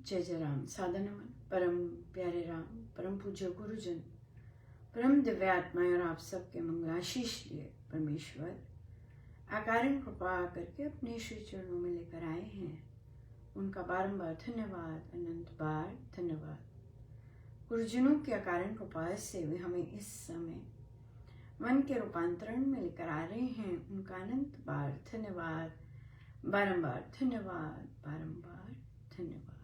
जय जय राम। सादा नमन परम प्यारे राम, परम पूज्य गुरुजन, परम दिव्यात्माएं और आप सबके मंगलाशीष लिए परमेश्वर अकारण कृपा करके अपने श्री चरणों में लेकर आए हैं। उनका बारंबार धन्यवाद, अनंत बार धन्यवाद। गुरुजनों के अकारण कृपा से वे हमें इस समय मन के रूपांतरण में लेकर आ रहे हैं। उनका अनंत बार धन्यवाद, बारंबार धन्यवाद, बारंबार धन्यवाद।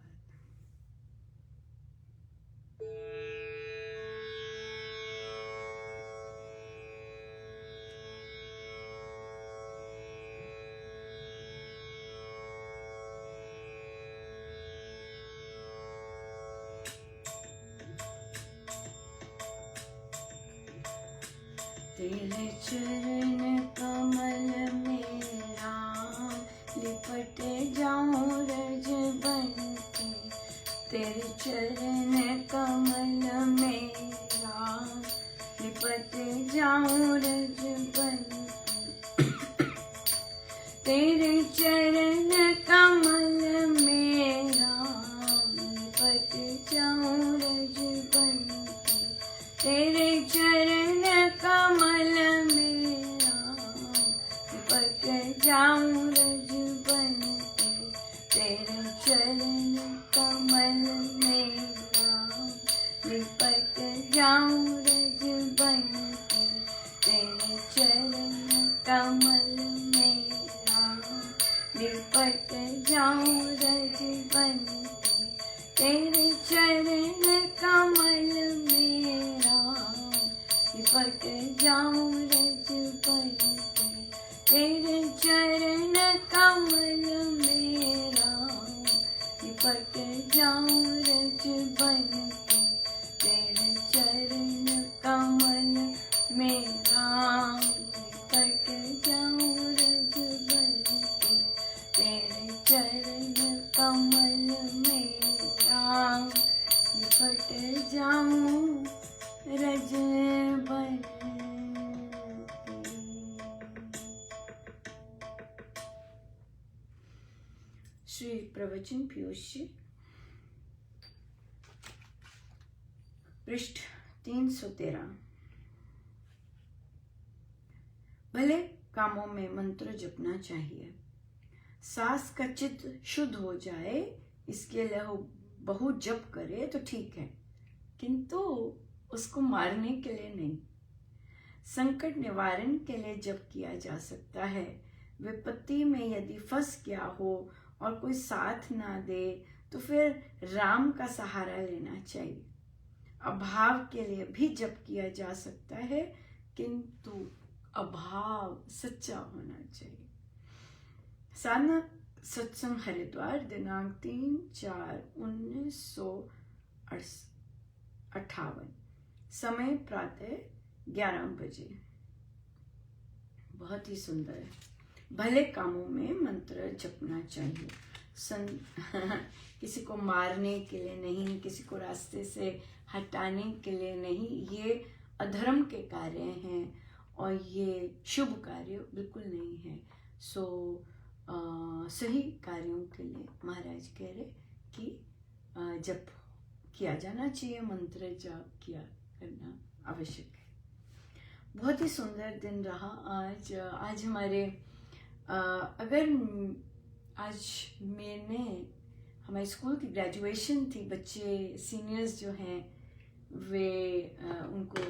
तेरे चरण कमल में राम लिपट जाऊं रज बनके। तेरे चरण कमल में राम लिपट जाऊं रज बनके। तेरे चरण कमल में राम लिपट जाऊं रज बनके। तेरे चरण कमल में राम लिपट जाऊं रज बनके। तेरे चरण कमल में राम लिपट जाऊं रज बनके। तेरे चरण कमल में राम लिपट जाऊं रज बनके। तेरे चरण कमल में राम लिपट जाऊं रज बनके। तेरे चरण कमल में राम लिपट जाऊं रज बनके। तेरे चरण कमल में राम लिपट जाऊं रज बनके। तेरे चरण कमल में राम लिपट जाऊं रज बनके। श्री प्रवचन पीयूष पृष्ठ 313। भले कामों में मंत्र जपना चाहिए। सांस का चित्त शुद्ध हो जाए इसके लिए बहु जप करे तो ठीक है, किंतु उसको मारने के लिए नहीं। संकट निवारण के लिए जप किया जा सकता है। विपत्ति में यदि फंस गया हो और कोई साथ ना दे तो फिर राम का सहारा लेना चाहिए। अभाव के लिए भी जप किया जा सकता है, किंतु अभाव सच्चा होना चाहिए। साधना सत्संग हरिद्वार दिनांक 3/4/1958। समय प्रातः 11 बजे। बहुत ही सुंदर है। भले कामों में मंत्र जपना चाहिए। किसी को मारने के लिए नहीं, किसी को रास्ते से हटाने के लिए नहीं। ये अधर्म के कार्य हैं और ये शुभ कार्य बिल्कुल नहीं है। सही कार्यों के लिए महाराज कह रहे कि जप किया जाना चाहिए, मंत्र जाप किया करना आवश्यक है। बहुत ही सुंदर दिन रहा आज हमारे अगर आज हमारे स्कूल की ग्रेजुएशन थी। बच्चे सीनियर्स जो हैं वे उनको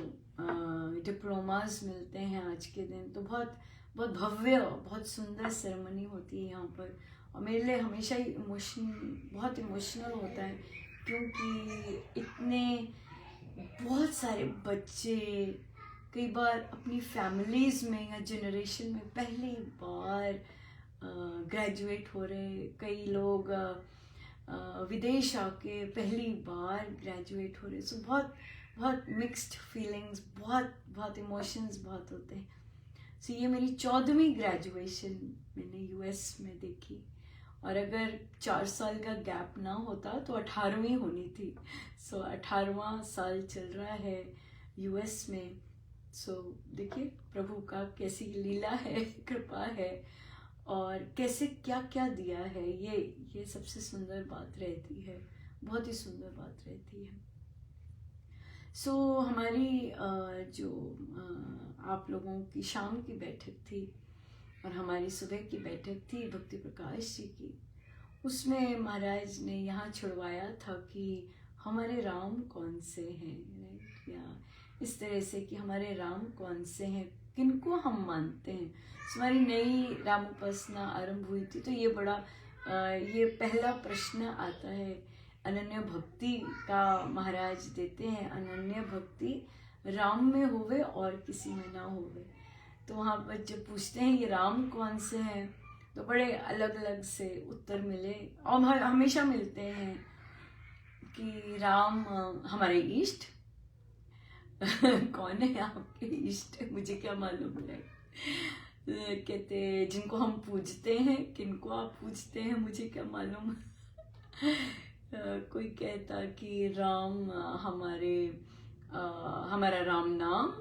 डिप्लोमास मिलते हैं आज के दिन। तो बहुत बहुत भव्य, बहुत सुंदर सेरेमनी होती है यहाँ पर। और मेरे लिए हमेशा ही बहुत इमोशनल होता है, क्योंकि बहुत सारे बच्चे कई बार अपनी फैमिलीज़ में या जनरेशन में पहली बार ग्रेजुएट हो रहे। कई लोग विदेश आके पहली बार ग्रेजुएट हो रहे। सो बहुत मिक्स्ड फीलिंग्स, बहुत इमोशंस बहुत होते हैं। सो ये मेरी 14वीं ग्रेजुएशन मैंने यूएस में देखी, और अगर 4 साल का गैप ना होता तो 18वीं होनी थी। सो 18वां साल चल रहा है यूएस में। सो देखिए प्रभु का कैसी लीला है, कृपा है, और कैसे क्या क्या दिया है। ये सबसे सुंदर बात रहती है। बहुत ही सुंदर बात रहती है। सो हमारी जो आप लोगों की शाम की बैठक थी और हमारी सुबह की बैठक थी भक्ति प्रकाश जी की, उसमें महाराज ने यहाँ छुड़वाया था कि हमारे राम कौन से हैं, राइट, या इस तरह से कि हमारे राम कौन से हैं, किनको हम मानते हैं। हमारी नई राम उपासना आरंभ हुई थी, तो ये बड़ा ये पहला प्रश्न आता है। अनन्य भक्ति का महाराज देते हैं, अनन्य भक्ति राम में होवे और किसी में ना होवे। तो वहाँ पर जब पूछते हैं ये राम कौन से हैं, तो बड़े अलग अलग से उत्तर मिले और हमेशा मिलते हैं कि राम हमारे इष्ट कौन है आपके इष्ट, मुझे क्या मालूम है। कहते जिनको हम पूजते हैं, किनको आप पूजते हैं मुझे क्या मालूम। कोई कहता कि राम हमारा राम नाम,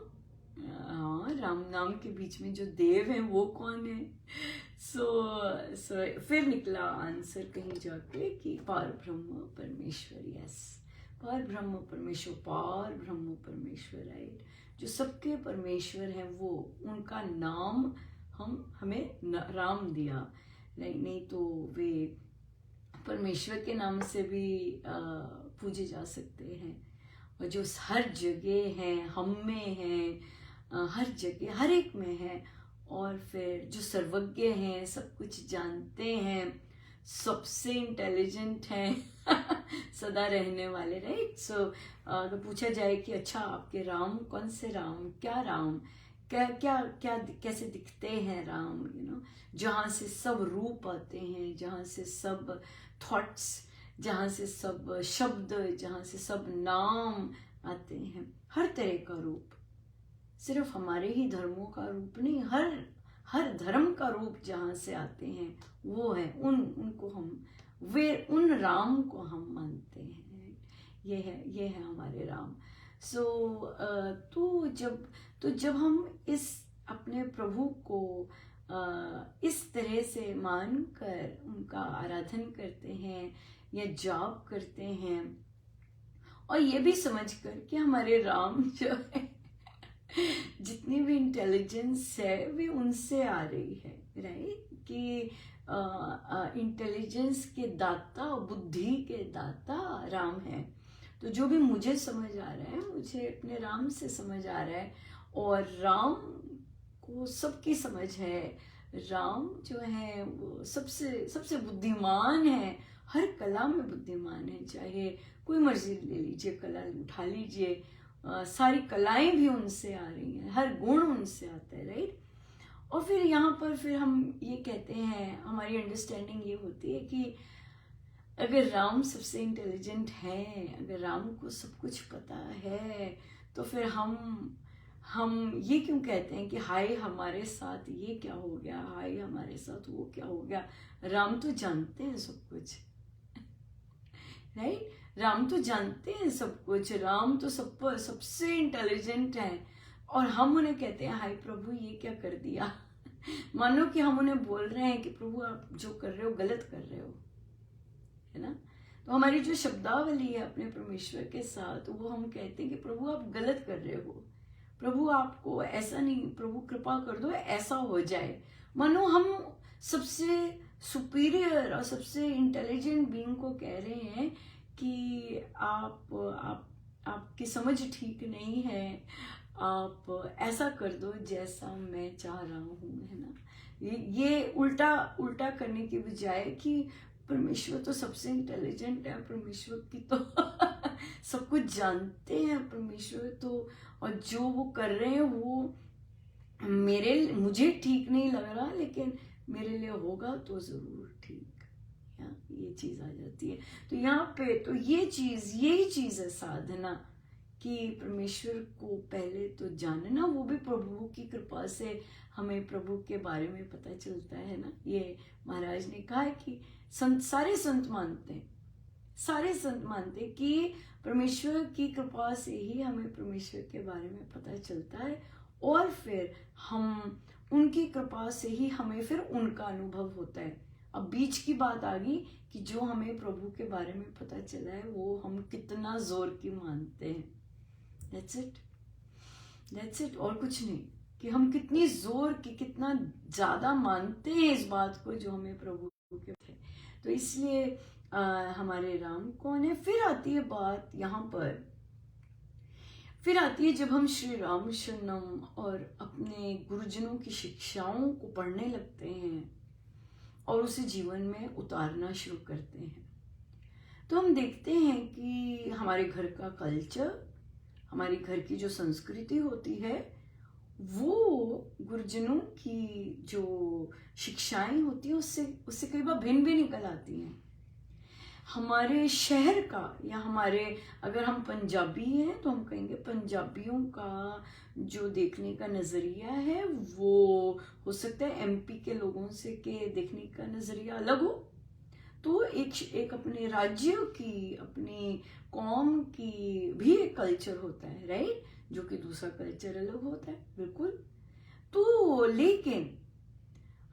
हाँ, राम नाम के बीच में जो देव हैं वो कौन है। सो फिर निकला आंसर कहीं जाके कि पार ब्रह्म परमेश्वर, यस, पार ब्रह्म परमेश्वर, पार ब्रह्म परमेश्वर, राइट, जो सबके परमेश्वर हैं, वो उनका नाम हमें राम दिया, नहीं तो वे परमेश्वर के नाम से भी पूजे जा सकते हैं। और जो हर जगह हैं, हम में हैं, हर जगह हर एक में है, और फिर जो सर्वज्ञ हैं, सब कुछ जानते हैं, सबसे इंटेलिजेंट हैं सदा रहने वाले, राइट। सो अगर पूछा जाए कि अच्छा आपके राम कौन से राम, क्या राम, क्या क्या क्या कैसे दिखते हैं राम, जहाँ से सब रूप आते हैं, जहाँ से सब थॉट्स, जहाँ से सब शब्द, जहाँ से सब नाम आते हैं, हर तरह का रूप, सिर्फ हमारे ही धर्मों का रूप नहीं, हर धर्म का रूप जहाँ से आते हैं वो है, उनको हम, वे उन राम को हम मानते हैं। ये है हमारे राम। तो जब हम इस अपने प्रभु को इस तरह से मान कर उनका आराधन करते हैं या जाप करते हैं, और ये भी समझ कर कि हमारे राम जो है जितनी भी इंटेलिजेंस है वे उनसे आ रही है, राइट, कि इंटेलिजेंस के दाता, बुद्धि के दाता राम है। तो जो भी मुझे समझ आ रहा है, मुझे अपने राम से समझ आ रहा है, और राम को सबकी समझ है। राम जो है वो सबसे बुद्धिमान है, हर कला में बुद्धिमान है, चाहे कोई मर्जी ले लीजिए, कला उठा लीजिए, सारी कलाएं भी उनसे आ रही हैं, हर गुण उनसे आता है, राइट। और फिर यहाँ पर फिर हम ये कहते हैं, हमारी अंडरस्टैंडिंग ये होती है कि अगर राम सबसे इंटेलिजेंट है, अगर राम को सब कुछ पता है, तो फिर हम ये क्यों कहते हैं कि हाय हमारे साथ ये क्या हो गया, हाय हमारे साथ वो क्या हो गया। राम तो जानते हैं सब कुछ, राइट, राम तो जानते हैं सब कुछ, राम तो सबसे इंटेलिजेंट है, और हम उन्हें कहते हैं हाय प्रभु ये क्या कर दिया। मानो कि हम उन्हें बोल रहे हैं कि प्रभु आप जो कर रहे हो गलत कर रहे हो, है ना। तो हमारी जो शब्दावली है अपने परमेश्वर के साथ, वो हम कहते हैं कि प्रभु आप गलत कर रहे हो, प्रभु आपको ऐसा नहीं, प्रभु कृपा कर दो ऐसा हो जाए। मानो हम सबसे सुपीरियर और सबसे इंटेलिजेंट बीइंग को कह रहे हैं कि आपकी समझ ठीक नहीं है, आप ऐसा कर दो जैसा मैं चाह रहा हूँ, है ना। ये उल्टा करने की बजाय कि परमेश्वर तो सबसे इंटेलिजेंट है, परमेश्वर की तो सब कुछ जानते हैं परमेश्वर तो, और जो वो कर रहे हैं वो मुझे ठीक नहीं लग रहा, लेकिन मेरे लिए होगा तो जरूर ठीक, ये चीज आ जाती है। तो यहाँ पे तो यही चीज है साधना, कि परमेश्वर को पहले तो जानना, वो भी प्रभु की कृपा से हमें प्रभु के बारे में पता चलता है ना। ये महाराज ने कहा है कि सारे संत मानते हैं कि परमेश्वर की कृपा से ही हमें परमेश्वर के बारे में पता चलता है, और फिर हम उनकी कृपा से ही हमें फिर उनका अनुभव होता है। अब बीच की बात आ गई कि जो हमें प्रभु के बारे में पता चला है वो हम कितना जोर की मानते हैं। दैट्स इट, और कुछ नहीं, कि हम कितनी जोर की, कितना ज्यादा मानते हैं इस बात को जो हमें प्रभु के है। तो इसलिए हमारे राम कौन है। फिर आती है बात यहाँ पर, फिर आती है जब हम श्री राम शरणम और अपने गुरुजनों की शिक्षाओं को पढ़ने लगते हैं और उसे जीवन में उतारना शुरू करते हैं, तो हम देखते हैं कि हमारे घर का कल्चर, हमारी घर की जो संस्कृति होती है, वो गुरुजनों की जो शिक्षाएं होती है उससे कई बार भिन्न भी निकल आती हैं। हमारे शहर का, या हमारे, अगर हम पंजाबी हैं तो हम कहेंगे पंजाबियों का जो देखने का नज़रिया है वो हो सकता है एमपी के लोगों से के देखने का नज़रिया अलग हो। तो एक अपने राज्य की, अपनी कौम की भी एक कल्चर होता है, राइट, जो कि दूसरा कल्चर अलग होता है, बिल्कुल। तो लेकिन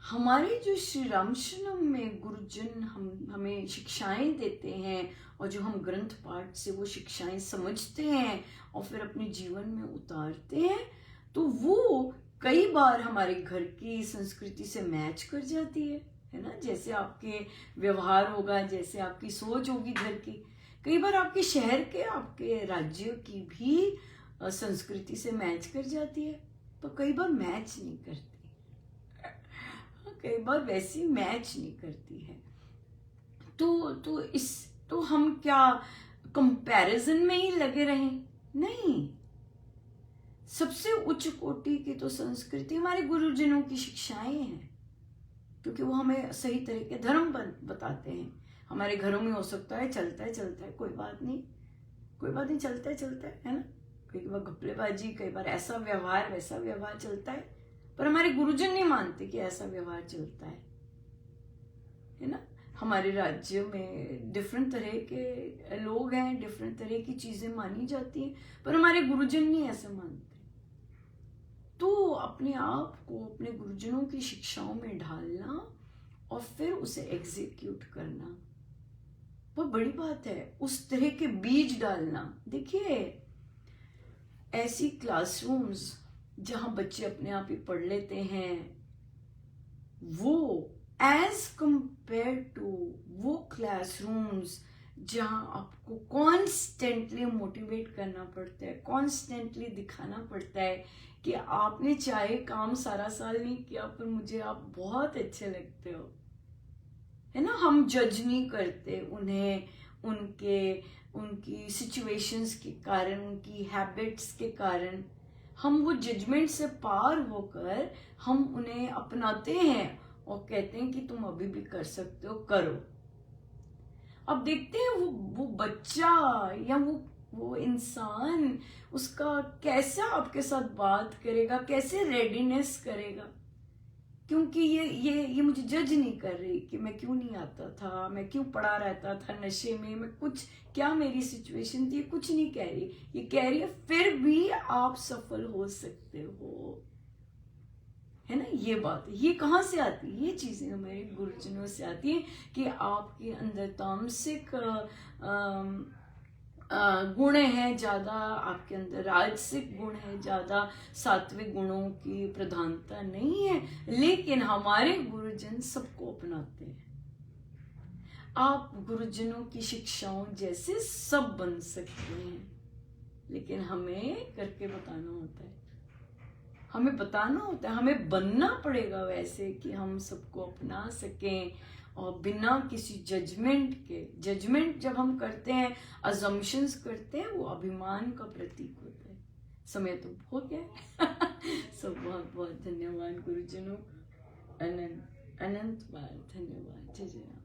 हमारे जो श्री रामशरणम में गुरुजन हमें शिक्षाएं देते हैं और जो हम ग्रंथ पाठ से वो शिक्षाएं समझते हैं और फिर अपने जीवन में उतारते हैं, तो वो कई बार हमारे घर की संस्कृति से मैच कर जाती है ना। जैसे आपके व्यवहार होगा, जैसे आपकी सोच होगी घर की, कई बार आपके शहर के, आपके राज्य की भी संस्कृति से मैच कर जाती है, तो कई बार मैच नहीं करती, कई बार वैसी मैच नहीं करती है। तो हम क्या कंपैरिजन में ही लगे रहें? नहीं, सबसे उच्च कोटि की तो संस्कृति हमारे गुरुजनों की शिक्षाएं हैं, क्योंकि वो हमें सही तरह के धर्म बताते हैं। हमारे घरों में हो सकता है चलता है, कोई बात नहीं, चलता है ना। कई बार घपलेबाजी, कई बार ऐसा व्यवहार वैसा व्यवहार चलता है, पर हमारे गुरुजन नहीं मानते कि ऐसा व्यवहार चलता है ना। हमारे राज्य में डिफरेंट तरह के लोग हैं, डिफरेंट तरह की चीजें मानी जाती हैं, पर हमारे गुरुजन नहीं ऐसा मानते। तो अपने आप को अपने गुरुजनों की शिक्षाओं में ढालना और फिर उसे एग्जीक्यूट करना बहुत बड़ी बात है। उस तरह के बीज डालना। देखिए, ऐसी क्लासरूम्स जहां बच्चे अपने आप ही पढ़ लेते हैं, वो एज कंपेयर टू वो क्लासरूम्स जहां आपको कॉन्स्टेंटली मोटिवेट करना पड़ता है, कॉन्स्टेंटली दिखाना पड़ता है कि आपने चाहे काम सारा साल नहीं किया पर मुझे आप बहुत अच्छे लगते हो, है ना। हम जज नहीं करते उन्हें उनकी सिचुएशंस के कारण, उनकी हैबिट्स के कारण। हम वो जजमेंट से पार होकर हम उन्हें अपनाते हैं और कहते हैं कि तुम अभी भी कर सकते हो, करो। अब देखते हैं वो बच्चा या वो इंसान, उसका कैसा आपके साथ बात करेगा, कैसे रेडीनेस करेगा, क्योंकि ये मुझे जज नहीं कर रही कि मैं क्यों नहीं आता था, मैं क्यों पड़ा रहता था नशे में, मैं कुछ, क्या मेरी सिचुएशन थी, कुछ नहीं कह रही। ये कह रही है फिर भी आप सफल हो सकते हो, है ना। ये बात, ये कहाँ से आती है? ये चीजें हमारे गुरुजनों से आती है कि आपके अंदर तामसिक गुण है ज्यादा, आपके अंदर राजसिक गुण है ज्यादा, सात्विक गुणों की प्रधानता नहीं है। लेकिन हमारे गुरुजन सबको अपनाते हैं। आप गुरुजनों की शिक्षाओं जैसे सब बन सकते हैं, लेकिन हमें करके बताना होता है, हमें बताना होता है, हमें बनना पड़ेगा वैसे कि हम सबको अपना सकें और बिना किसी जजमेंट के। जजमेंट जब हम करते हैं, अजम्पशंस करते हैं, वो अभिमान का प्रतीक होता है। समय तो हो गया सब बहुत बहुत धन्यवाद गुरुजनों, अनंत बार धन्यवाद। जय जय।